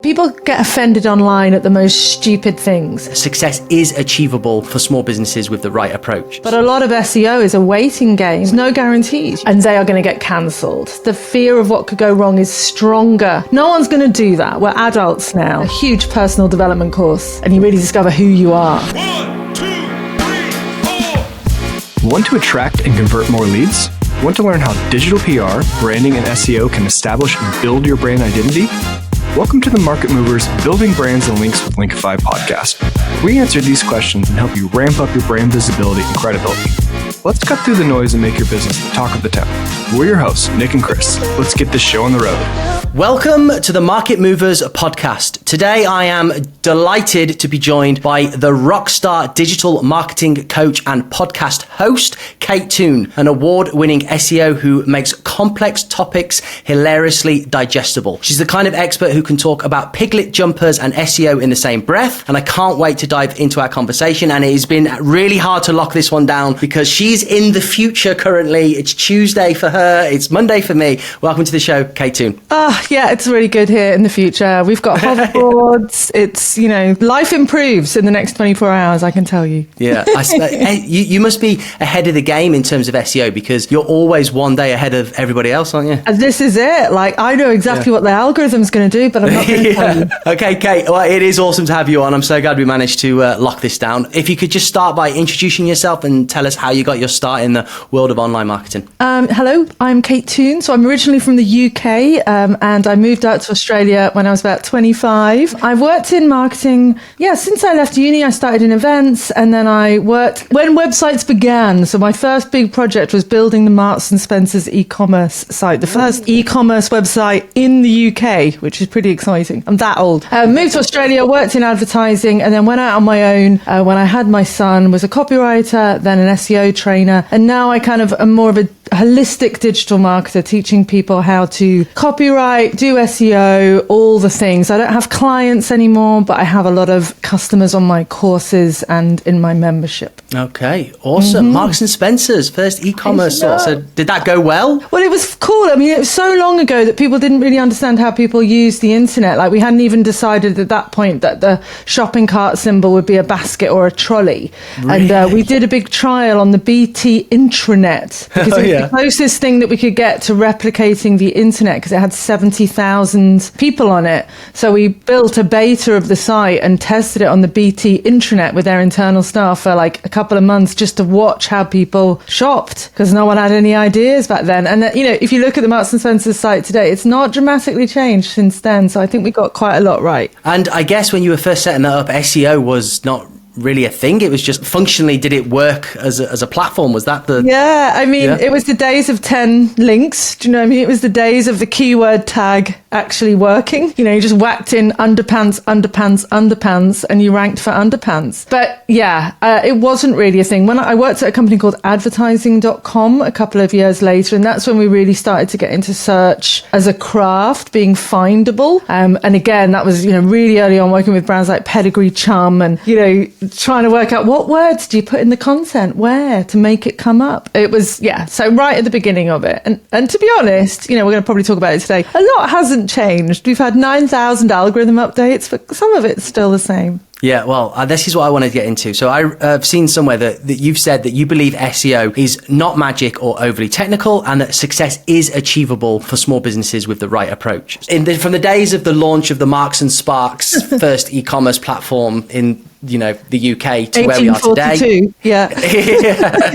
People get offended online at the most stupid things. Success is achievable for small businesses with the right approach. But a lot of SEO is a waiting game. There's no guarantees. And they are going to get cancelled. The fear of what could go wrong is stronger. No one's going to do that. We're adults now. A huge personal development course. And you really discover who you are. 1, 2, 3, 4. Want to attract and convert more leads? Want to learn how digital PR, branding, and SEO can establish and build your brand identity? Welcome to the Market Movers Building Brands and Links with Linkify podcast. We answer these questions and help you ramp up your brand visibility and credibility. Let's cut through the noise and make your business the talk of the town. We're your hosts, Nick and Chris. Let's get this show on the road. Welcome to the Market Movers podcast. Today I am delighted to be joined by the rockstar digital marketing coach and podcast host, Kate Toon, an award-winning SEO who makes complex topics hilariously digestible. She's the kind of expert who can talk about piglet jumpers and SEO in the same breath, and I can't wait to dive into our conversation. And it has been really hard to lock this one down because she's in the future currently. It's Tuesday for her, it's Monday for me. Welcome to the show, Kate Toon. Yeah, it's really good here in the future. We've got hoverboards. It's, life improves in the next 24 hours, I can tell you. Yeah, you must be ahead of the game in terms of SEO because you're always one day ahead of everybody else, aren't you? And this is it. I know exactly what the algorithm's going to do, but I'm not going to tell you. Okay, Kate, well, it is awesome to have you on. I'm so glad we managed to lock this down. If you could just start by introducing yourself and tell us how you got your start in the world of online marketing. Hello, I'm Kate Toon. So I'm originally from the UK and I moved out to Australia when I was about 25. I've worked in marketing, since I left uni. I started in events and then I worked when websites began. So my first big project was building the Marks and Spencer's e-commerce site, the first e-commerce website in the UK, which is pretty exciting. I'm that old. Moved to Australia, worked in advertising and then went out on my own when I had my son, was a copywriter, then an SEO trainer. And now I kind of am more of a holistic digital marketer, teaching people how to copyright, do SEO, all the things. I don't have clients anymore, but I have a lot of customers on my courses and in my membership. Okay, awesome. Mm-hmm. Marks and Spencer's first e-commerce store. So did that go well? Well, it was cool. I mean, it was so long ago that people didn't really understand how people use the internet. Like we hadn't even decided at that point that the shopping cart symbol would be a basket or a trolley. Really? And we did a big trial on the BT intranet because it was the closest thing that we could get to replicating the internet because it had 70,000 people on it. So we built a beta of the site and tested it on the BT intranet with their internal staff for like a couple of months just to watch how people shopped because no one had any ideas back then. And if you look at the Marks and Spencer's site today, it's not dramatically changed since then. So I think we got quite a lot right. And I guess when you were first setting that up, SEO was not really a thing. It was just functionally, did it work as a platform? Was that the... It was the days of 10 links. Do you know what I mean? It was the days of the keyword tag actually working. You just whacked in underpants, underpants, underpants, and you ranked for underpants. But it wasn't really a thing. When I worked at a company called advertising.com a couple of years later, and that's when we really started to get into search as a craft, being findable. And again, that was, really early on working with brands like Pedigree Chum and, trying to work out what words do you put in the content where to make it come up. It was, so right at the beginning of it. And to be honest, we're going to probably talk about it today. A lot hasn't changed. We've had 9,000 algorithm updates, but some of it's still the same. Yeah, well, this is what I wanted to get into. So I've seen somewhere that you've said that you believe SEO is not magic or overly technical and that success is achievable for small businesses with the right approach. From the days of the launch of the Marks and Sparks first e-commerce platform in the UK to where we are today.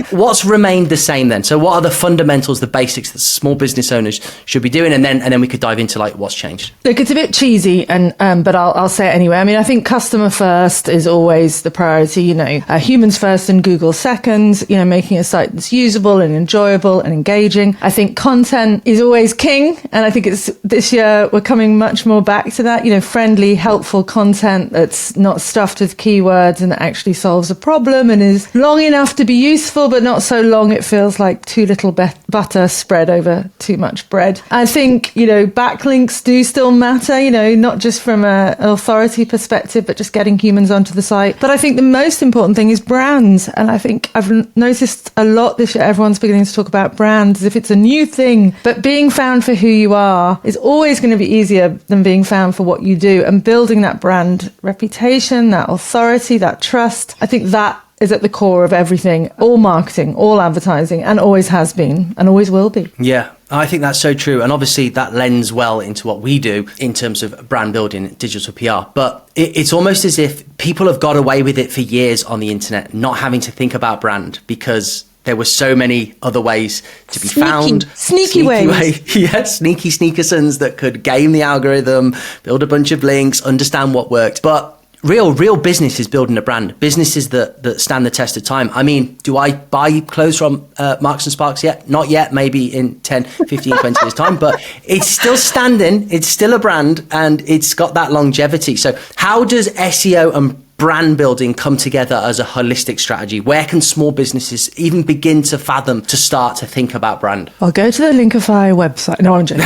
What's remained the same then? So what are the fundamentals, the basics that small business owners should be doing? And then we could dive into what's changed. Look, it's a bit cheesy, but I'll say it anyway. I mean, I think customer first is always the priority, humans first and Google second, making a site that's usable and enjoyable and engaging. I think content is always king. And I think this year we're coming much more back to that, friendly, helpful content that's not stuffed with keywords keywords and actually solves a problem and is long enough to be useful, but not so long it feels like too little butter spread over too much bread. I think, backlinks do still matter, not just from an authority perspective, but just getting humans onto the site. But I think the most important thing is brands. And I think I've noticed a lot this year, everyone's beginning to talk about brands as if it's a new thing. But being found for who you are is always going to be easier than being found for what you do. And building that brand reputation, that authority, that trust, I think that is at the core of everything, all marketing, all advertising, and always has been and always will be. Yeah, I think that's so true. And obviously that lends well into what we do in terms of brand building, digital PR. But it's almost as if people have got away with it for years on the internet, not having to think about brand because there were so many other ways to be found. Sneaky ways. Yeah, sneaky sneakersons that could game the algorithm, build a bunch of links, understand what worked. But real business is building a brand. Businesses that stand the test of time. I mean, do I buy clothes from Marks and Sparks yet? Not yet, maybe in 10, 15, 20 years time, but it's still standing. It's still a brand and it's got that longevity. So how does SEO and brand building come together as a holistic strategy? Where can small businesses even begin to fathom to start to think about brand? I'll go to the Linkify website. No, I'm joking.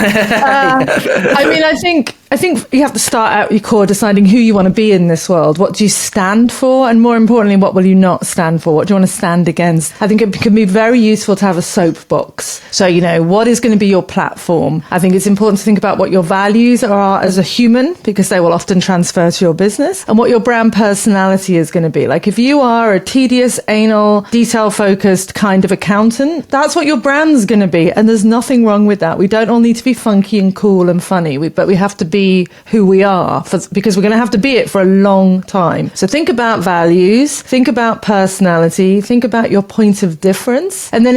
I think you have to start out your core deciding who you want to be in this world. What do you stand for? And more importantly, what will you not stand for? What do you want to stand against? I think it can be very useful to have a soapbox. So, what is going to be your platform? I think it's important to think about what your values are as a human, because they will often transfer to your business, and what your brand personality is going to be. Like if you are a tedious, anal, detail-focused kind of accountant, that's what your brand's going to be. And there's nothing wrong with that. We don't all need to be funky and cool and funny, but we have to be who we are because we're going to have to be it for a long time. So think about values, think about personality, think about your point of difference. And then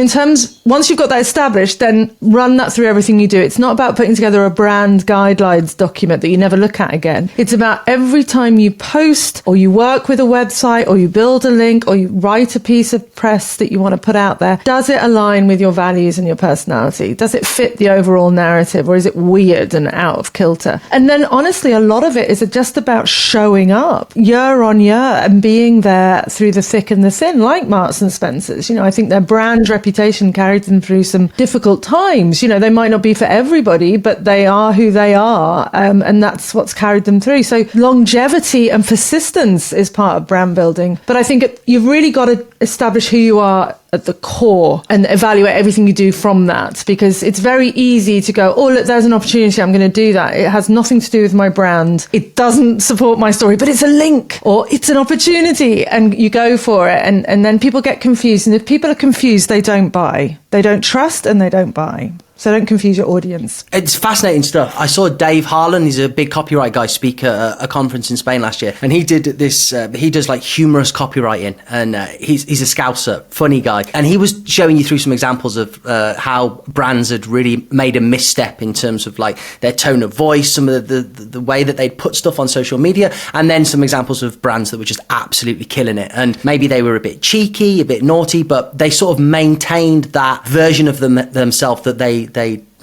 once you've got that established, then run that through everything you do. It's not about putting together a brand guidelines document that you never look at again. It's about every time you post or you work with a website or you build a link or you write a piece of press that you want to put out there, does it align with your values and your personality? Does it fit the overall narrative, or is it weird and out of kilter? And then honestly, a lot of it is just about showing up year on year and being there through the thick and the thin, like Marks and Spencer's. I think their brand reputation carried them through some difficult times. They might not be for everybody, but they are who they are. And that's what's carried them through. So longevity and persistence is part of brand building. But I think you've really got to establish who you are at the core and evaluate everything you do from that, because it's very easy to go, oh, look, there's an opportunity, I'm going to do that. It has nothing to do with my brand. It doesn't support my story, but it's a link or it's an opportunity, and you go for it. And then people get confused. And if people are confused, they don't buy. They don't trust and they don't buy. So don't confuse your audience. It's fascinating stuff. I saw Dave Harlan, he's a big copyright guy, speak at a conference in Spain last year. And he did this, he does like humorous copywriting. And he's a Scouser, funny guy. And he was showing you through some examples of how brands had really made a misstep in terms of like their tone of voice, some of the way that they'd put stuff on social media, and then some examples of brands that were just absolutely killing it. And maybe they were a bit cheeky, a bit naughty, but they sort of maintained that version of themselves that they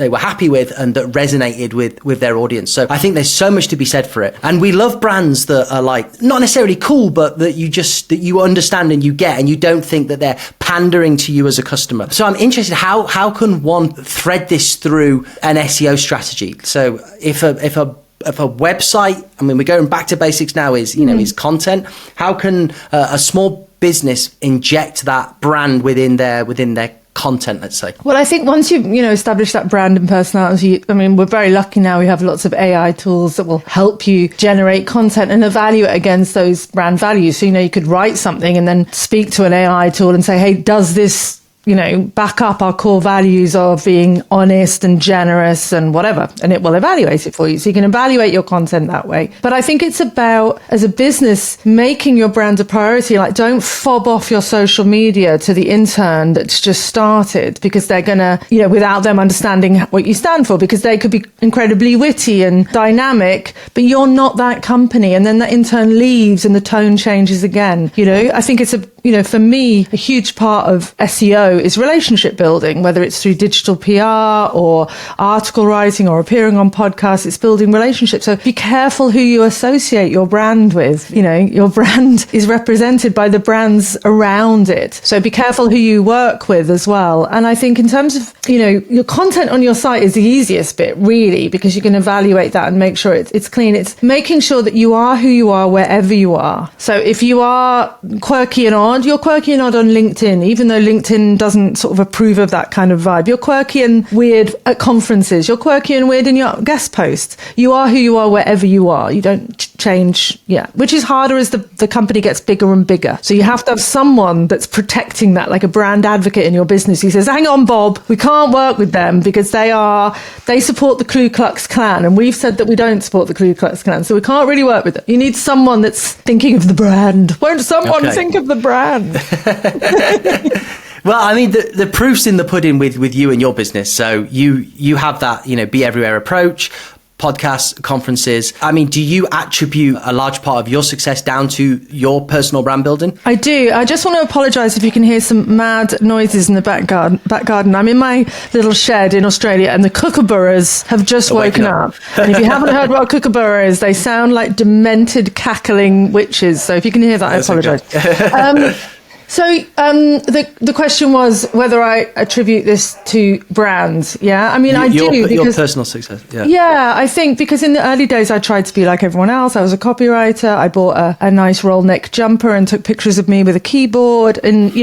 were happy with and that resonated with their audience. So I think there's so much to be said for it. And we love brands that are like not necessarily cool, but that you understand and you get, and you don't think that they're pandering to you as a customer. So I'm interested, how can one thread this through an SEO strategy? So if a website, I mean, we're going back to basics now, is content. How can a small business inject that brand within their content, let's say? Well, I think once you've established that brand and personality, I mean, we're very lucky now. We have lots of AI tools that will help you generate content and evaluate against those brand values. So you could write something and then speak to an AI tool and say, hey, does this back up our core values of being honest and generous and whatever, and it will evaluate it for you. So you can evaluate your content that way. But I think it's about, as a business, making your brand a priority. Like, don't fob off your social media to the intern that's just started, because they're gonna, without them understanding what you stand for, because they could be incredibly witty and dynamic, but you're not that company. And then that intern leaves and the tone changes again. I think it's for me, a huge part of SEO is relationship building, whether it's through digital PR or article writing or appearing on podcasts. It's building relationships. So be careful who you associate your brand with. Your brand is represented by the brands around it. So be careful who you work with as well. And I think in terms of, your content on your site is the easiest bit, really, because you can evaluate that and make sure it's clean. It's making sure that you are who you are wherever you are. So if you are quirky and odd, you're quirky and odd on LinkedIn, even though LinkedIn doesn't sort of approve of that kind of vibe. You're quirky and weird at conferences. You're quirky and weird in your guest posts. You are who you are wherever you are. You don't change. Yeah. Which is harder as the company gets bigger and bigger. So you have to have someone that's protecting that, like a brand advocate in your business who says, hang on, Bob, we can't work with them because they support the Ku Klux Klan. And we've said that we don't support the Ku Klux Klan. So we can't really work with them. You need someone that's thinking of the brand. Won't someone think of the brand? Well, I mean, the proof's in the pudding with you and your business. So you have that, be everywhere approach, podcasts, conferences. I mean, do you attribute a large part of your success down to your personal brand building? I do. I just want to apologise if you can hear some mad noises in the back garden. I'm in my little shed in Australia and the kookaburras have just woken up. And if you haven't heard what a kookaburra is, they sound like demented, cackling witches. So if you can hear that, I apologise. Okay. So the question was whether I attribute this to brands. Yeah, I mean, I do. Because your personal success. Yeah. Yeah, I think because in the early days I tried to be like everyone else. I was a copywriter. I bought a nice roll neck jumper and took pictures of me with a keyboard and,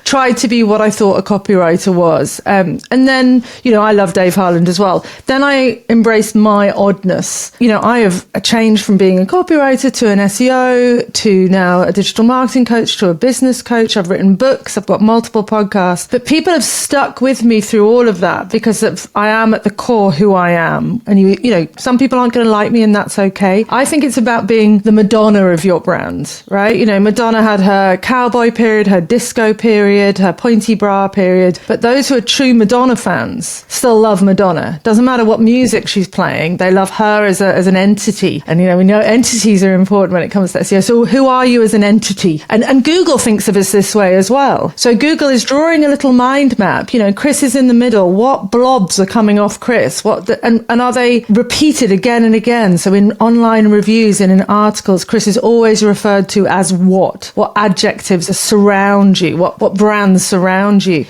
tried to be what I thought a copywriter was. And then, I love Dave Harland as well. Then I embraced my oddness. I have changed from being a copywriter to an SEO to now a digital marketing coach to a business coach. I've written books, I've got multiple podcasts, but people have stuck with me through all of that because I am at the core who I am. And some people aren't going to like me and that's okay. I think it's about being the Madonna of your brand, right? Madonna had her cowboy period, her disco period, her pointy bra period, but those who are true Madonna fans still love Madonna. Doesn't matter what music she's playing, they love her as an entity. And, we know entities are important when it comes to SEO. So who are you as an entity? And Google thinks of us this way as well. So Google is drawing a little mind map. Chris is in the middle. What blobs are coming off Chris? And are they repeated again and again? So in online reviews and in articles, Chris is always referred to as what adjectives surround you, what brands surround you.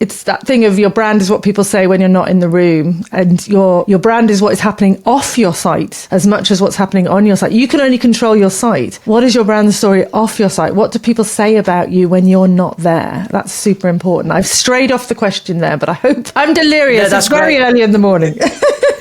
It's that thing of your brand is what people say when you're not in the room, and your brand is what is happening off your site as much as what's happening on your site. You can only control your site. What is your brand story off your site? What do people say about you when you're not there? That's super important. I've strayed off the question there, but I hope I'm delirious. It's very early in the morning.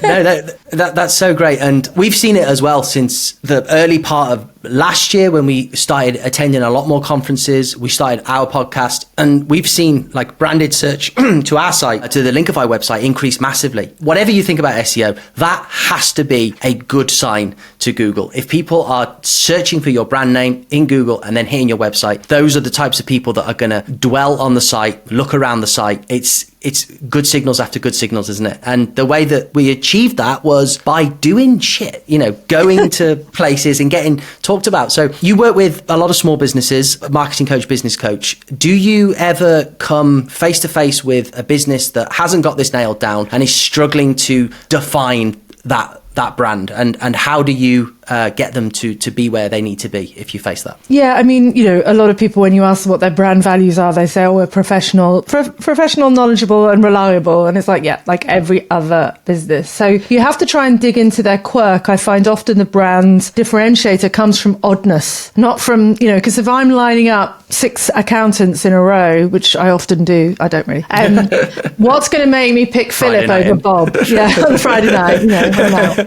No, that's so great. And we've seen it as well since the early part of last year when we started attending a lot more conferences. We started our podcast and we've seen like branded search to our site, to the Linkify website increase massively. Whatever you think about SEO, that has to be a good sign to Google. If people are searching for your brand name in Google and then hitting your website, those are the types of people that are going to dwell on the site, look around the site. It's good signals after good signals, isn't it? And the way that we achieved that was by doing shit, going to places and getting talked about. So you work with a lot of small businesses, marketing coach, business coach. Do you ever come face to face with a business that hasn't got this nailed down and is struggling to define that brand? And how do you get them to be where they need to be if you face that? Yeah, I mean, a lot of people, when you ask them what their brand values are, they say, we're professional, knowledgeable and reliable. And it's like, yeah, like every other business. So you have to try and dig into their quirk. I find often the brand differentiator comes from oddness, not from, because if I'm lining up 6 accountants in a row, which I often do, I don't really, what's going to make me pick Philip over Bob? Yeah, on Friday night, I'm out.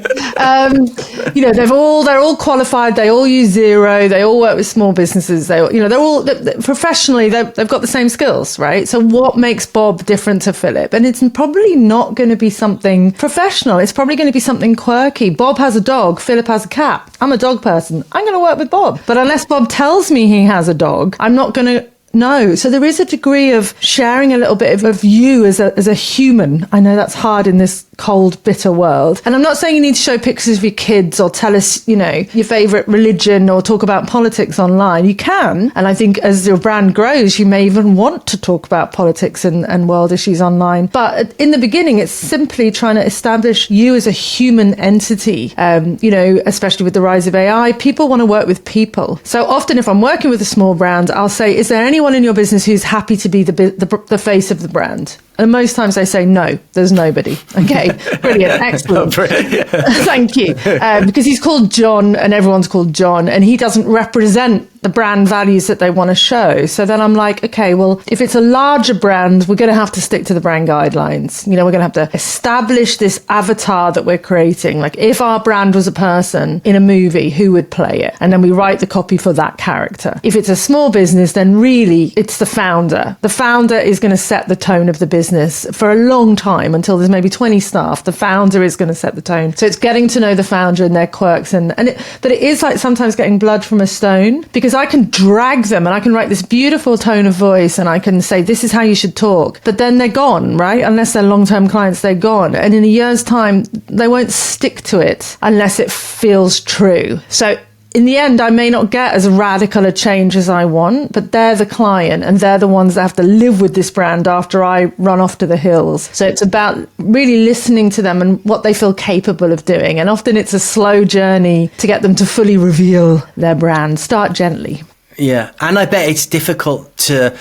They're all qualified. They all use Xero. They all work with small businesses. They're all professionally. They've got the same skills, right? So what makes Bob different to Philip? And it's probably not going to be something professional. It's probably going to be something quirky. Bob has a dog. Philip has a cat. I'm a dog person. I'm going to work with Bob. But unless Bob tells me he has a dog, I'm not going to No. So there is a degree of sharing a little bit of you as a human. I know that's hard in this cold, bitter world. And I'm not saying you need to show pictures of your kids or tell us, your favorite religion or talk about politics online. You can. And I think as your brand grows, you may even want to talk about politics and world issues online. But in the beginning, it's simply trying to establish you as a human entity. Especially with the rise of AI, people want to work with people. So often if I'm working with a small brand, I'll say, is there anyone in your business who's happy to be the face of the brand? And most times I say, no, there's nobody. Okay, brilliant, excellent. Thank you. Because he's called John and everyone's called John and he doesn't represent the brand values that they want to show. So then I'm like, okay, well, if it's a larger brand, we're going to have to stick to the brand guidelines. We're going to have to establish this avatar that we're creating. Like if our brand was a person in a movie, who would play it? And then we write the copy for that character. If it's a small business, then really it's the founder. The founder is going to set the tone of the business for a long time until there's maybe 20 staff. The founder is going to set the tone. So it's getting to know the founder and their quirks. But it is like sometimes getting blood from a stone, because I can drag them and I can write this beautiful tone of voice and I can say, this is how you should talk. But then they're gone, right? Unless they're long-term clients, they're gone. And in a year's time, they won't stick to it unless it feels true. So in the end, I may not get as radical a change as I want, but they're the client and they're the ones that have to live with this brand after I run off to the hills. So it's about really listening to them and what they feel capable of doing. And often it's a slow journey to get them to fully reveal their brand. Start gently. Yeah. And I bet it's difficult to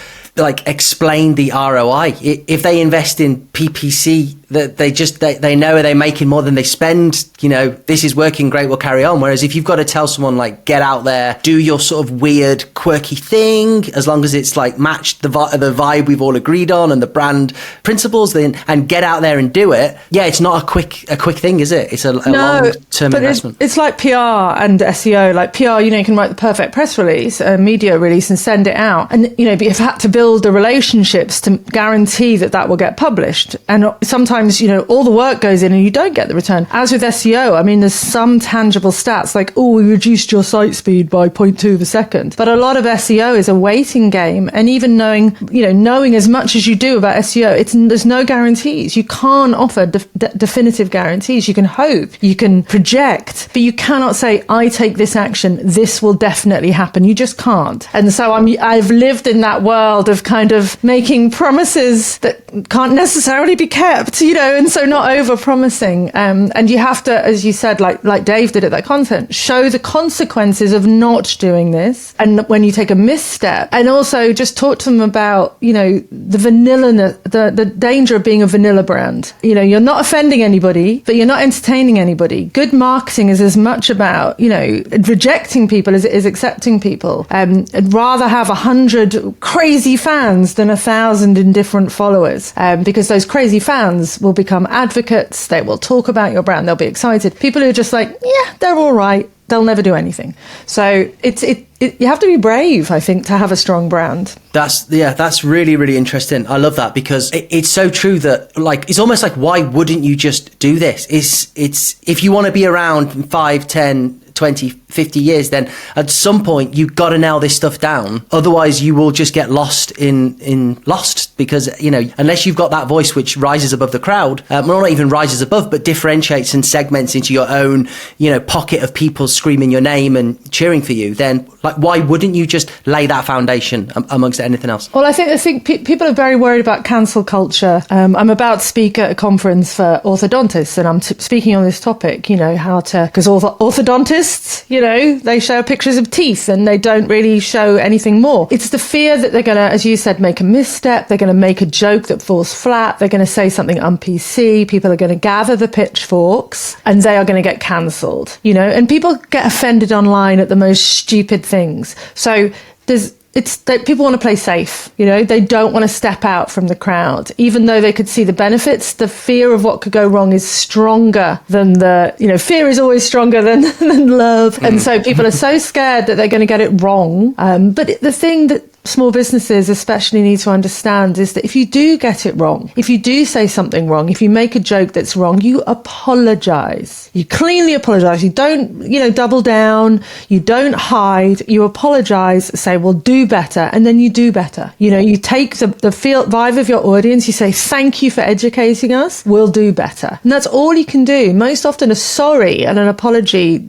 explain the ROI. If they invest in PPC, that they know are they making more than they spend, this is working great, we'll carry on. Whereas if you've got to tell someone get out there, do your sort of weird quirky thing, as long as it's matched the vibe we've all agreed on and the brand principles, then, and get out there and do it. Yeah, it's not a quick thing, is it? It's a long-term investment. It's like PR and SEO. Like PR, you can write the perfect press release, a media release, and send it out. And but you've had to build the relationships to guarantee that will get published. And sometimes all the work goes in and you don't get the return. As with SEO, there's some tangible stats like, we reduced your site speed by 0.2 of a second. But a lot of SEO is a waiting game. And even knowing as much as you do about SEO, there's no guarantees. You can't offer definitive guarantees. You can hope, you can project, but you cannot say, I take this action, this will definitely happen. You just can't. And so I've lived in that world of kind of making promises that can't necessarily be kept, and so not over promising. And you have to, as you said, like Dave did at that content, show the consequences of not doing this. And when you take a misstep, and also just talk to them about, the vanilla, the danger of being a vanilla brand. You're not offending anybody, but you're not entertaining anybody. Good marketing is as much about, rejecting people as it is accepting people. I'd rather have 100 crazy fans than 1,000 indifferent followers, because those crazy fans will become advocates. They will talk about your brand. They'll be excited. People who are just they're all right. They'll never do anything. So you have to be brave, I think, to have a strong brand. That's really, really interesting. I love that, because it's so true that it's almost like, why wouldn't you just do this? It's if you want to be around 5, 10, 20, 50 years, then at some point you've got to nail this stuff down. Otherwise you will just get lost in lost, because unless you've got that voice which rises above the crowd, not even rises above, but differentiates and segments into your own pocket of people screaming your name and cheering for you, then why wouldn't you just lay that foundation amongst anything else? Well, I think people are very worried about cancel culture. I'm about to speak at a conference for orthodontists, and I'm speaking on this topic, because orthodontists, they show pictures of teeth and they don't really show anything more. It's the fear that they're going to, as you said, make a misstep. They're going to make a joke that falls flat. They're going to say something un-PC. People are going to gather the pitchforks and they are going to get cancelled, and people get offended online at the most stupid things. So people want to play safe, they don't want to step out from the crowd, even though they could see the benefits. The fear of what could go wrong is stronger than fear is always stronger than love. And so people are so scared that they're going to get it wrong. But the thing that small businesses especially need to understand is that if you do get it wrong, if you do say something wrong, if you make a joke that's wrong, you apologize. You cleanly apologize. You don't, double down. You don't hide. You apologize, say, well, do better. And then you do better. You take the vibe of your audience. You say, thank you for educating us. We'll do better. And that's all you can do. Most often a sorry and an apology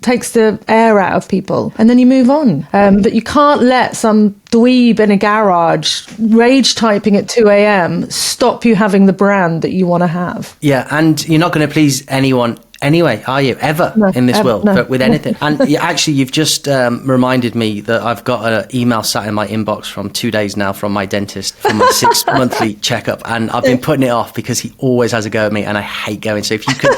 takes the air out of people, and then you move on. But you can't let some dweeb in a garage rage typing at 2 a.m. stop you having the brand that you want to have. Yeah, and you're not going to please anyone anyway, are you? Ever in this world, but with anything. And you've just reminded me that I've got an email sat in my inbox from 2 days now from my dentist for my 6 monthly checkup, and I've been putting it off because he always has a go at me, and I hate going. So if you could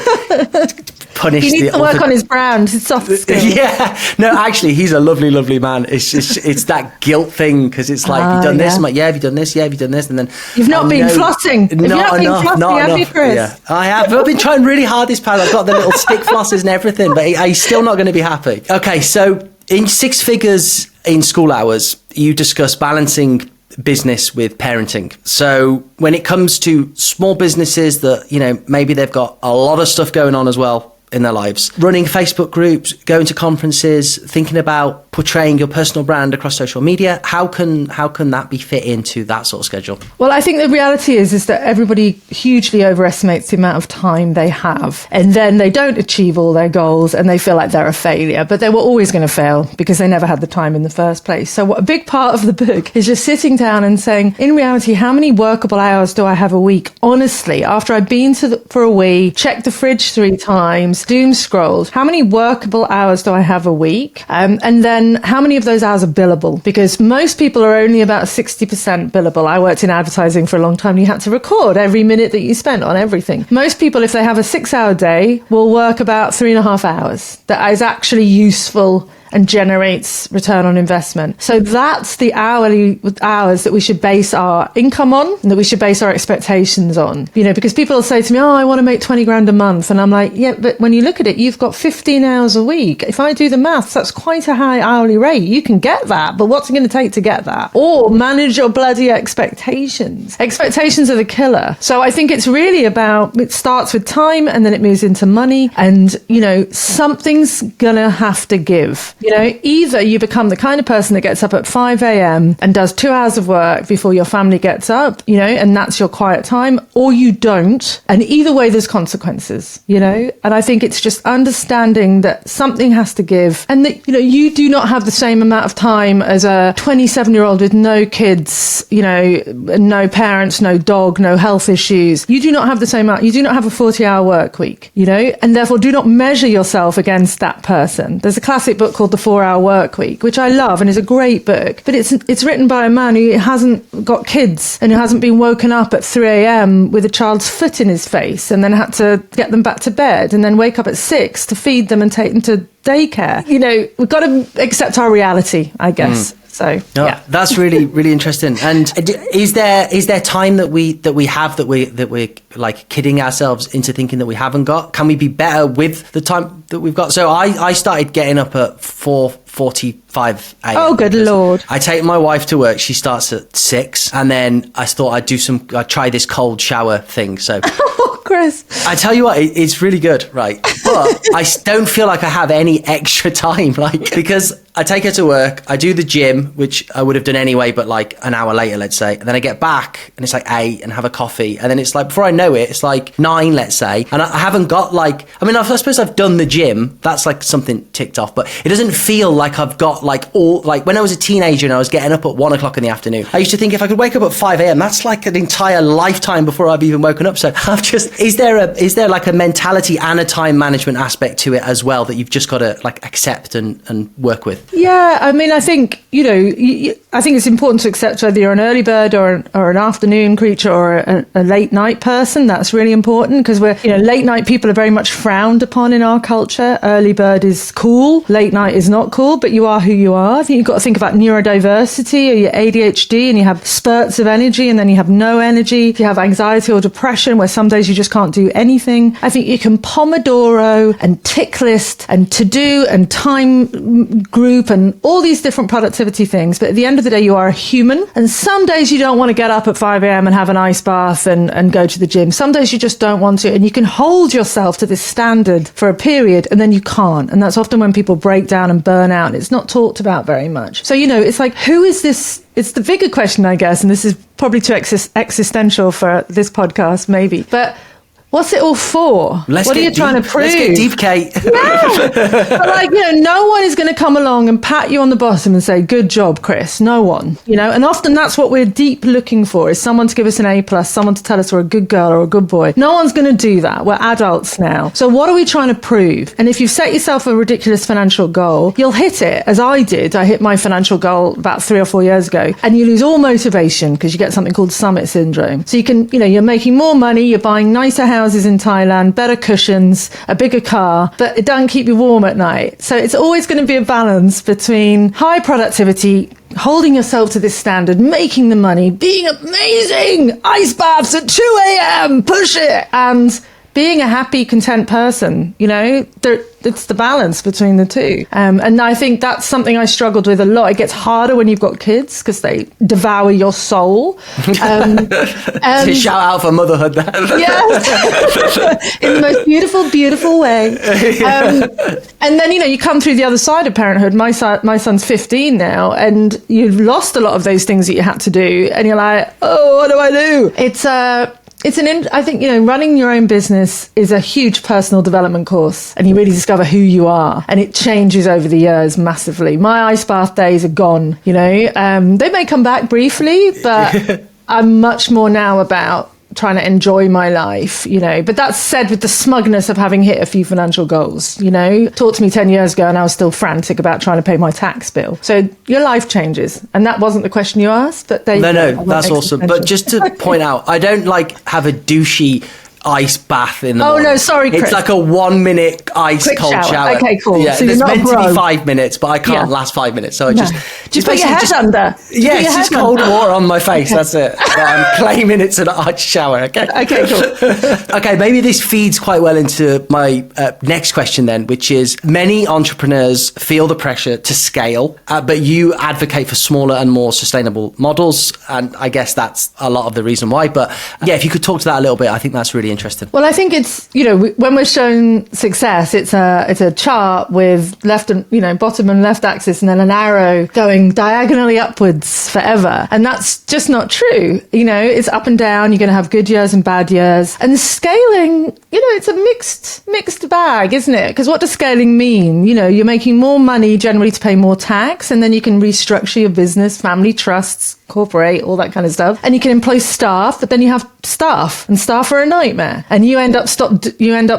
punish, he needs to work on his brand, his soft skills. Yeah, no, actually, he's a lovely, lovely man. It's that guilt thing, because it's like, have you done this? I'm like, yeah, have you done this? Yeah, have you done this? And then you've not been flossing. Not enough. Have you, Chris? Yeah, I have. I've been trying really hard this past. I've got the little stick flosses and everything, but he's still not going to be happy. Okay, so in 6 figures in school hours, you discuss balancing business with parenting. So when it comes to small businesses that, maybe they've got a lot of stuff going on as well in their lives, running Facebook groups, going to conferences, thinking about portraying your personal brand across social media, how can that be fit into that sort of schedule? Well, I think the reality is that everybody hugely overestimates the amount of time they have, and then they don't achieve all their goals and they feel like they're a failure, but they were always going to fail because they never had the time in the first place. So a big part of the book is just sitting down and saying, in reality, how many workable hours do I have a week? Honestly, after I've been for a wee, checked the fridge 3 times, doom scrolled, how many workable hours do I have a week? And then how many of those hours are billable? Because most people are only about 60% billable. I worked in advertising for a long time, and you had to record every minute that you spent on everything. Most people, if they have a 6-hour day, will work about 3.5 hours. That is actually useful and generates return on investment. So that's the hourly hours that we should base our income on, and that we should base our expectations on. Because people will say to me, I want to make 20 grand a month. And I'm like, yeah, but when you look at it, you've got 15 hours a week. If I do the maths, that's quite a high hourly rate. You can get that, but what's it going to take to get that? Or manage your bloody expectations. Expectations are the killer. So I think it's really about, it starts with time and then it moves into money, and, something's gonna have to give. Either you become the kind of person that gets up at 5 a.m. and does 2 hours of work before your family gets up, and that's your quiet time, or you don't. And either way, there's consequences, And I think it's just understanding that something has to give, and that, you do not have the same amount of time as a 27-year-old with no kids, no parents, no dog, no health issues. You do not have the same amount. You do not have a 40-hour work week, and therefore do not measure yourself against that person. There's a classic book called The 4-Hour Work Week, which I love and is a great book, but it's written by a man who hasn't got kids and who hasn't been woken up at 3 a.m. with a child's foot in his face and then had to get them back to bed and then wake up at 6 to feed them and take them to daycare. We've got to accept our reality, I guess. So yeah, that's really, really interesting. And is there time that we have that we're like kidding ourselves into thinking that we haven't got? Can we be better with the time that we've got? So I started getting up at 4:45 a.m. Oh, good Lord. I take my wife to work. She starts at 6, and then I thought I'd try this cold shower thing. So Chris, I tell you what, it's really good, right? But I don't feel like I have any extra time, because I take her to work, I do the gym, which I would have done anyway, but like an hour later, let's say. And then I get back and it's like 8 and have a coffee. And then it's like, before I know it, it's like 9, let's say. And I haven't got I suppose I've done the gym. That's like something ticked off, but it doesn't feel like I've got when I was a teenager and I was getting up at 1 o'clock in the afternoon, I used to think if I could wake up at 5 a.m., that's like an entire lifetime before I've even woken up. So is there like a mentality and a time management aspect to it as well that you've just got to accept and work with? Yeah, I think, I think it's important to accept whether you're an early bird or an afternoon creature or a late night person. That's really important, because late night people are very much frowned upon in our culture. Early bird is cool, late night is not cool, but you are who you are. I think you've got to think about neurodiversity or your ADHD, and you have spurts of energy and then you have no energy. If you have anxiety or depression, where some days you just can't do anything. I think you can Pomodoro and tick list and to-do and time group and all these different productivity things. But at the end of the day, you are a human. And some days you don't want to get up at 5 a.m. and have an ice bath and go to the gym. Some days you just don't want to. And you can hold yourself to this standard for a period and then you can't. And that's often when people break down and burn out. And it's not talked about very much. So, it's like, who is this? It's the bigger question, I guess. And this is probably too existential for this podcast, maybe. But what's it all for? What are you trying to prove? Let's get deep, Kate. Yeah. But no one is going to come along and pat you on the bottom and say, good job, Chris. No one, and often that's what we're deep looking for, is someone to give us an A+, someone to tell us we're a good girl or a good boy. No one's going to do that. We're adults now. So what are we trying to prove? And if you've set yourself a ridiculous financial goal, you'll hit it, as I did. I hit my financial goal about 3 or 4 years ago, and you lose all motivation because you get something called summit syndrome. So you can, you're making more money, you're buying nicer houses in Thailand, better cushions, a bigger car, but it doesn't keep you warm at night. So it's always going to be a balance between high productivity, holding yourself to this standard, making the money, being amazing, ice baths at 2 a.m., push it, and being a happy, content person. It's the balance between the two. And I think that's something I struggled with a lot. It gets harder when you've got kids because they devour your soul. Shout out for motherhood there. Yes. In the most beautiful, beautiful way. And then, you come through the other side of parenthood. My son's 15 now, and you've lost a lot of those things that you had to do. And you're like, oh, what do I do? I think, running your own business is a huge personal development course, and you really discover who you are, and it changes over the years massively. My ice bath days are gone, they may come back briefly, but I'm much more now about trying to enjoy my life, but that's said with the smugness of having hit a few financial goals. Talked to me 10 years ago and I was still frantic about trying to pay my tax bill. So your life changes, and that wasn't the question you asked, but no, that's awesome. But just to point out, I don't have a douchey ice bath in the morning. No, sorry, Chris. It's like a 1 minute ice quick cold shower. Okay, cool. Yeah, so it's meant to be 5 minutes, but I can't last 5 minutes. So I just put your head under. Yeah, it's just cold water on my face. Okay. That's it. But I'm claiming it's an ice shower. Okay. Okay, cool. Okay, maybe this feeds quite well into my next question then, which is, many entrepreneurs feel the pressure to scale, but you advocate for smaller and more sustainable models. And I guess that's a lot of the reason why. But if you could talk to that a little bit, I think that's really interesting. Well, I think it's, when we're shown success, it's a chart with left and, bottom and left axis, and then an arrow going diagonally upwards forever. And that's just not true. It's up and down. You're going to have good years and bad years. And scaling, it's a mixed bag, isn't it? Because what does scaling mean? You're making more money generally to pay more tax, and then you can restructure your business, family trusts, corporate, all that kind of stuff. And you can employ staff, but then you have staff, and staff are a nightmare. And you end up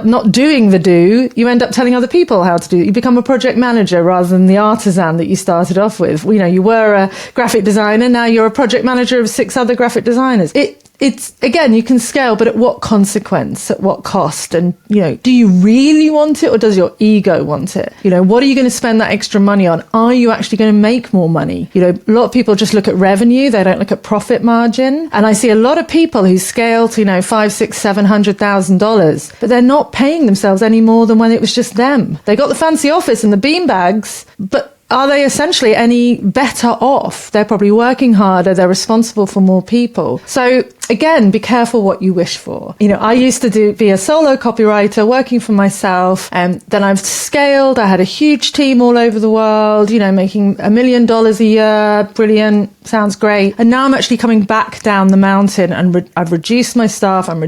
not doing the do, you end up telling other people how to do it. You become a project manager rather than the artisan that you started off with. You were a graphic designer, now you're a project manager of 6 other graphic designers. It's again, you can scale, but at what consequence, at what cost? And, do you really want it, or does your ego want it? What are you going to spend that extra money on? Are you actually going to make more money? A lot of people just look at revenue. They don't look at profit margin. And I see a lot of people who scale to, $500,000, $600,000, $700,000, but they're not paying themselves any more than when it was just them. They got the fancy office and the beanbags, but are they essentially any better off? They're probably working harder. They're responsible for more people. So again, be careful what you wish for. I used to be a solo copywriter working for myself, and then I've scaled. I had a huge team all over the world, making $1 million a year. Brilliant. Sounds great. And now I'm actually coming back down the mountain, and I've reduced my staff. I'm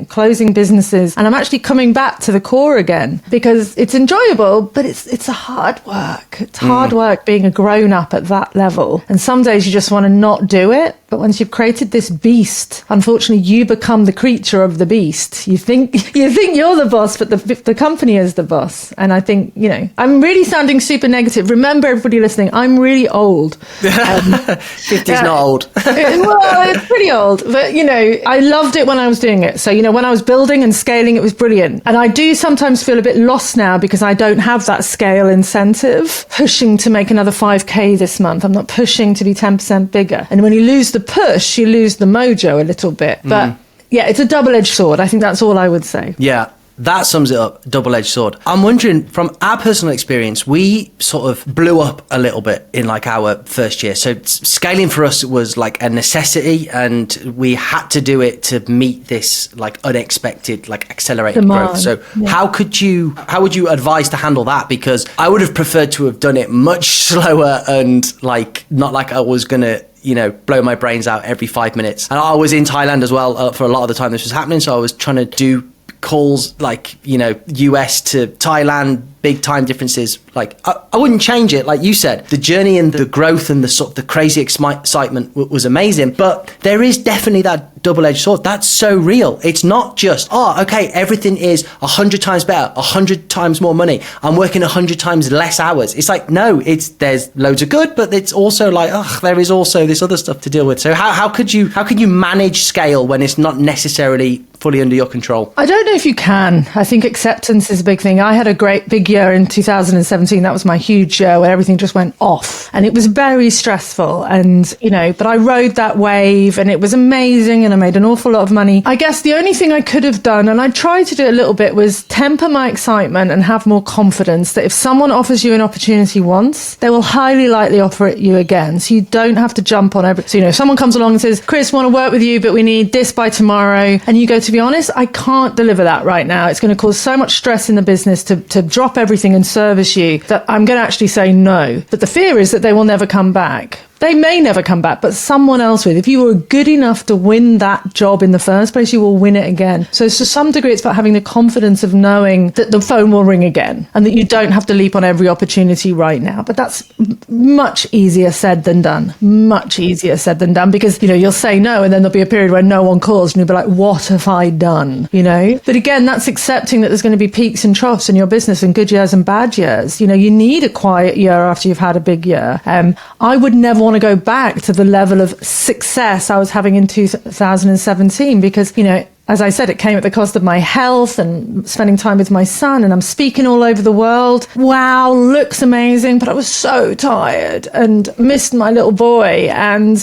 closing businesses, and I'm actually coming back to the core again, because it's enjoyable, but it's a hard work. It's hard work being a grown up at that level. And some days you just want to not do it. But once you've created this beast, unfortunately, you become the creature of the beast. You think you're the boss, but the company is the boss. And I think, I'm really sounding super negative. Remember, everybody listening, I'm really old. 50's not old. Well, it's pretty old. But, I loved it when I was doing it. So, when I was building and scaling, it was brilliant. And I do sometimes feel a bit lost now because I don't have that scale incentive, pushing to make another 5K this month. I'm not pushing to be 10% bigger. And when you lose the push, you lose the mojo a little bit. But it's a double-edged sword. I think that's all I would say. Yeah. That sums it up, double-edged sword. I'm wondering, from our personal experience, we sort of blew up a little bit in like our first year. So scaling for us was like a necessity, and we had to do it to meet this like unexpected, like accelerated demand. growth. So how would you advise to handle that? Because I would have preferred to have done it much slower and like not like I was going to blow my brains out every 5 minutes. And I was in Thailand as well for a lot of the time this was happening. So I was trying to do calls like, US to Thailand, big time differences. Like I wouldn't change it. Like you said, the journey and the growth and the sort of the crazy excitement was amazing. But there is definitely that double-edged sword. That's so real. It's not just, everything is 100 times better, 100 times more money. I'm working 100 times less hours. It's like, no, there's loads of good, but it's also like, there is also this other stuff to deal with. So how can you manage scale when it's not necessarily fully under your control? I don't know if you can. I think acceptance is a big thing. I had a great big year in 2017. That was my huge year where everything just went off, and it was very stressful. And, but I rode that wave, and it was amazing, and I made an awful lot of money. I guess the only thing I could have done, and I tried to do it a little bit, was temper my excitement and have more confidence that if someone offers you an opportunity once, they will highly likely offer it you again. So you don't have to jump on every. So, if someone comes along and says, Chris, want to work with you, but we need this by tomorrow, and you go, to be honest, I can't deliver that right now. It's going to cause so much stress in the business to drop everything and service you that I'm going to actually say no. But the fear is that they will never come back. They may never come back, but someone else will. If you were good enough to win that job in the first place, you will win it again. So to some degree, it's about having the confidence of knowing that the phone will ring again and that you don't have to leap on every opportunity right now. But that's much easier said than done. Much easier said than done, because, you'll say no, and then there'll be a period where no one calls and you'll be like, what have I done? But again, that's accepting that there's going to be peaks and troughs in your business and good years and bad years. You need a quiet year after you've had a big year. I would never want to go back to the level of success I was having in 2017 because, as I said, it came at the cost of my health and spending time with my son, and I'm speaking all over the world. Wow, looks amazing, but I was so tired and missed my little boy. And,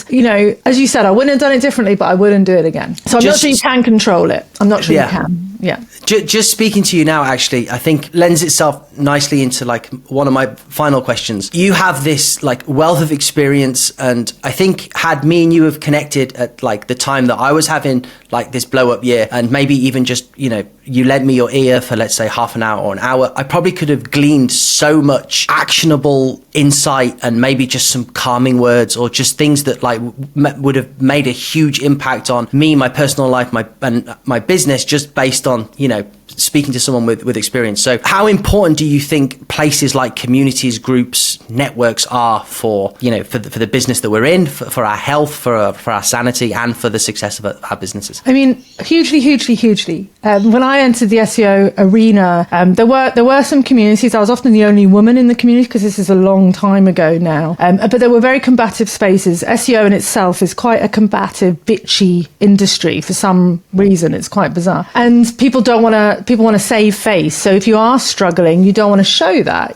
as you said, I wouldn't have done it differently, but I wouldn't do it again. So I'm not sure you can control it. I'm not sure you can. Yeah. Just speaking to you now, actually, I think lends itself nicely into like one of my final questions. You have this like wealth of experience, and I think had me and you have connected at like the time that I was having like this blow up year, and maybe even just, you lent me your ear for, let's say, half an hour or an hour, I probably could have gleaned so much actionable insight and maybe just some calming words or just things that like would have made a huge impact on me, my personal life, my business, just based on, speaking to someone with experience. So how important do you think places like communities, groups, networks are for the business that we're in, for our health, for our sanity, and for the success of our businesses? I mean, hugely, hugely, hugely. When I entered the SEO arena, there were some communities. I was often the only woman in the community because this is a long time ago now. But there were very combative spaces. SEO in itself is quite a combative, bitchy industry for some reason. It's quite bizarre. And people want to save face. So if you are struggling, you don't want to show that,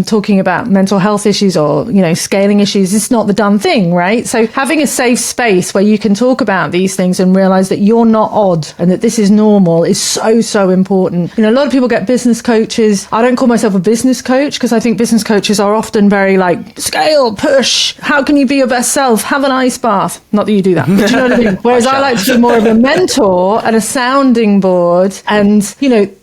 talking about mental health issues or, scaling issues, it's not the done thing, right? So having a safe space where you can talk about these things and realize that you're not odd and that this is normal is so, so important. A lot of people get business coaches. I don't call myself a business coach because I think business coaches are often very like scale, push. How can you be your best self? Have an ice bath. Not that you do that, but you know what I mean? Whereas I like to be more of a mentor and a sounding board. And,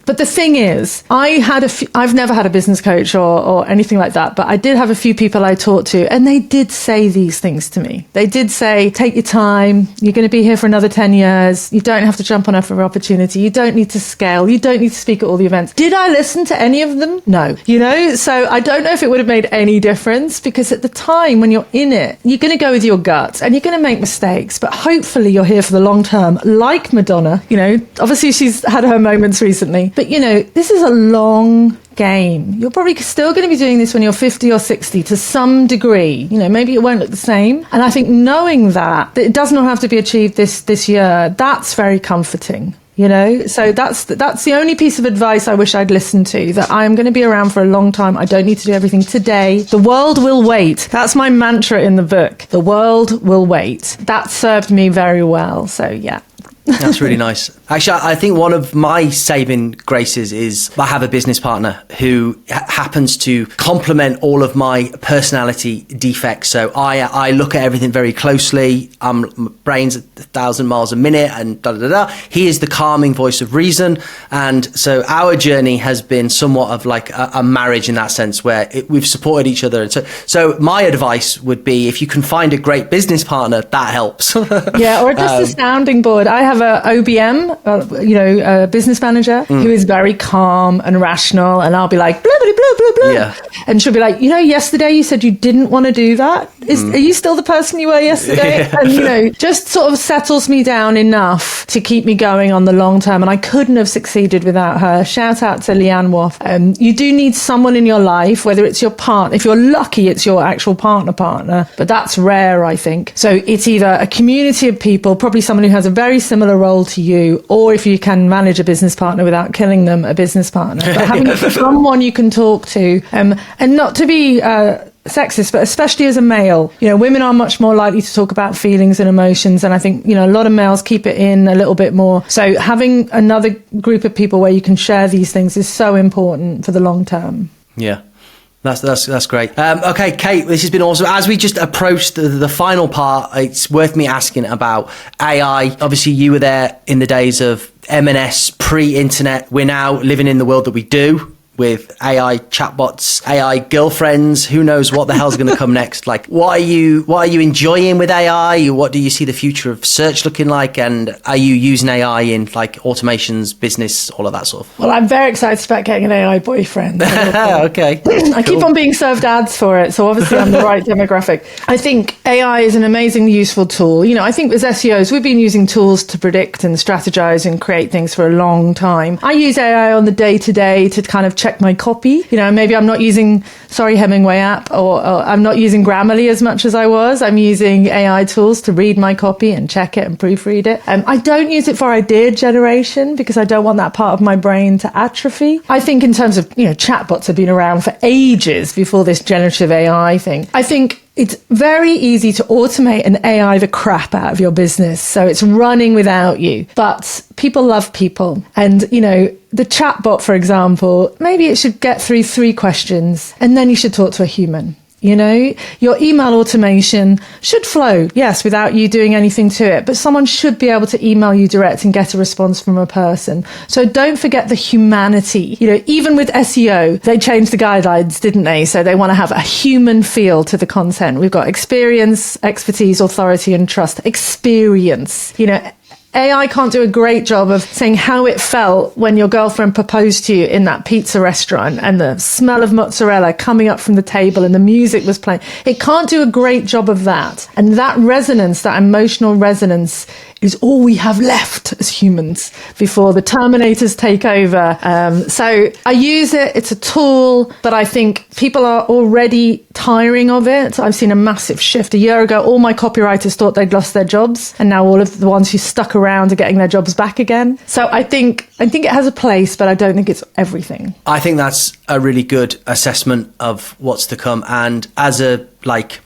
but the thing is, I've never had a business coach or anything like that, but I did have a few people I talked to, and they did say these things to me. They did say, take your time. You're going to be here for another 10 years. You don't have to jump on every opportunity. You don't need to scale. You don't need to speak at all the events. Did I listen to any of them? No. So I don't know if it would have made any difference, because at the time when you're in it, you're going to go with your gut and you're going to make mistakes, but hopefully you're here for the long term, like Madonna. Obviously she's had her moments recently. But, this is a long game. You're probably still going to be doing this when you're 50 or 60 to some degree. Maybe it won't look the same. And I think knowing that it does not have to be achieved this year, that's very comforting. So that's the only piece of advice I wish I'd listened to, that I'm going to be around for a long time. I don't need to do everything today. The world will wait. That's my mantra in the book. The world will wait. That served me very well. So, yeah. That's really nice. Actually, I think one of my saving graces is I have a business partner who happens to complement all of my personality defects. So I look at everything very closely. My brain's 1,000 miles a minute and da-da-da-da. He is the calming voice of reason. And so our journey has been somewhat of like a marriage in that sense, where we've supported each other. And so my advice would be, if you can find a great business partner, that helps. Yeah, or just a sounding board. I have a OBM, a business manager who is very calm and rational, and I'll be like, blah, blah, blah, blah, blah. Yeah. And she'll be like, yesterday you said you didn't want to do that. Are you still the person you were yesterday? Yeah. And, just sort of settles me down enough to keep me going on the long term. And I couldn't have succeeded without her. Shout out to Leanne Woff. You do need someone in your life, whether it's your partner. If you're lucky, it's your actual partner, but that's rare, I think. So it's either a community of people, probably someone who has a very similar role to you, or if you can manage a business partner without killing them, a business partner. But having someone you can talk to, and not to be sexist, but especially as a male, women are much more likely to talk about feelings and emotions. And I think, a lot of males keep it in a little bit more. So having another group of people where you can share these things is so important for the long term. Yeah. That's great. Okay, Kate, this has been awesome. As we just approach the final part, it's worth me asking about AI. Obviously, you were there in the days of M&S, pre-internet. We're now living in the world that we do, with AI chatbots, AI girlfriends. Who knows what the hell's going to come next? Like, what are you enjoying with AI? What do you see the future of search looking like? And are you using AI in like automations, business, all of that sort of? Well, I'm very excited about getting an AI boyfriend. Okay. I keep on being served ads for it, so obviously I'm the right demographic. I think AI is an amazingly useful tool. I think as SEOs, we've been using tools to predict and strategize and create things for a long time. I use AI on the day-to-day to kind of check my copy. Maybe I'm not using Hemingway app, or I'm not using Grammarly as much as I was. I'm using AI tools to read my copy and check it and proofread it. I don't use it for idea generation because I don't want that part of my brain to atrophy. I think in terms of, chatbots have been around for ages before this generative AI thing. I think it's very easy to automate and AI the crap out of your business. So it's running without you. But people love people. And, the chatbot, for example, maybe it should get through 3 questions and then you should talk to a human. Your email automation should flow, yes, without you doing anything to it, but someone should be able to email you direct and get a response from a person. So don't forget the humanity. Even with SEO, they changed the guidelines, didn't they? So they want to have a human feel to the content. We've got experience, expertise, authority, and trust. Experience. AI can't do a great job of saying how it felt when your girlfriend proposed to you in that pizza restaurant and the smell of mozzarella coming up from the table and the music was playing. It can't do a great job of that. And that resonance, that emotional resonance, is all we have left as humans before the Terminators take over. So I use it. It's a tool, but I think people are already tiring of it. I've seen a massive shift. A year ago, all my copywriters thought they'd lost their jobs, and now all of the ones who stuck around are getting their jobs back again. So I think it has a place, but I don't think it's everything. I think that's a really good assessment of what's to come. And as a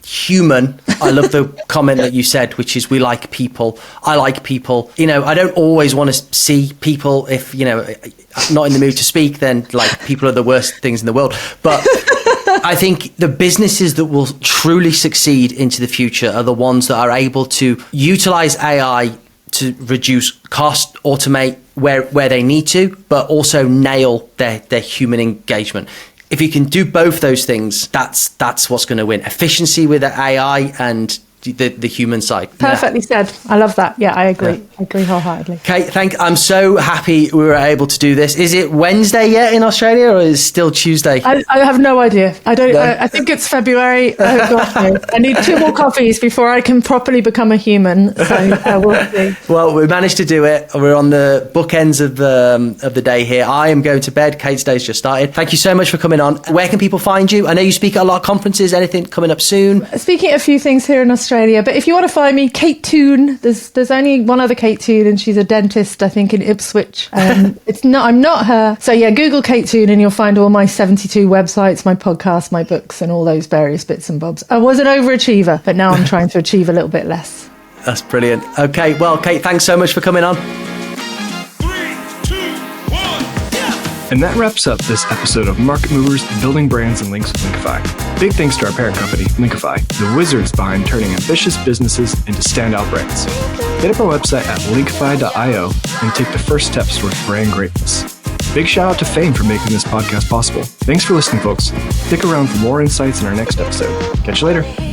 human, I love the comment that you said, which is we like people. I like people. I don't always want to see people. If I'm not in the mood to speak, then people are the worst things in the world. But I think the businesses that will truly succeed into the future are the ones that are able to utilize AI to reduce cost, automate where they need to, but also nail their human engagement. If you can do both those things, that's what's going to win. Efficiency with the AI and the human side. Perfectly said. I love that. Yeah, I agree. Yeah. I agree wholeheartedly. Kate, I'm so happy we were able to do this. Is it Wednesday yet in Australia, or is it still Tuesday? I have no idea. I don't. No. I think it's February. I need 2 more coffees before I can properly become a human. So we'll see. Well, we managed to do it. We're on the bookends of the day here. I am going to bed. Kate's day's just started. Thank you so much for coming on. Where can people find you? I know you speak at a lot of conferences. Anything coming up soon? Speaking at a few things here in Australia, but if you want to find me, Kate Toon. There's only one other Kate Toon, and she's a dentist, I think, in Ipswich. I'm not her. So yeah, Google Kate Toon and you'll find all my 72 websites, my podcasts, my books, and all those various bits and bobs. I was an overachiever, but now I'm trying to achieve a little bit less. That's brilliant. Okay, well, Kate, thanks so much for coming on. 3, 2, 1, yeah! And that wraps up this episode of Market Movers, Building Brands and Links with Linkify. Big thanks to our parent company, Linkify, the wizards behind turning ambitious businesses into standout brands. Hit up our website at linkify.io and take the first steps towards brand greatness. Big shout out to Fame for making this podcast possible. Thanks for listening, folks. Stick around for more insights in our next episode. Catch you later.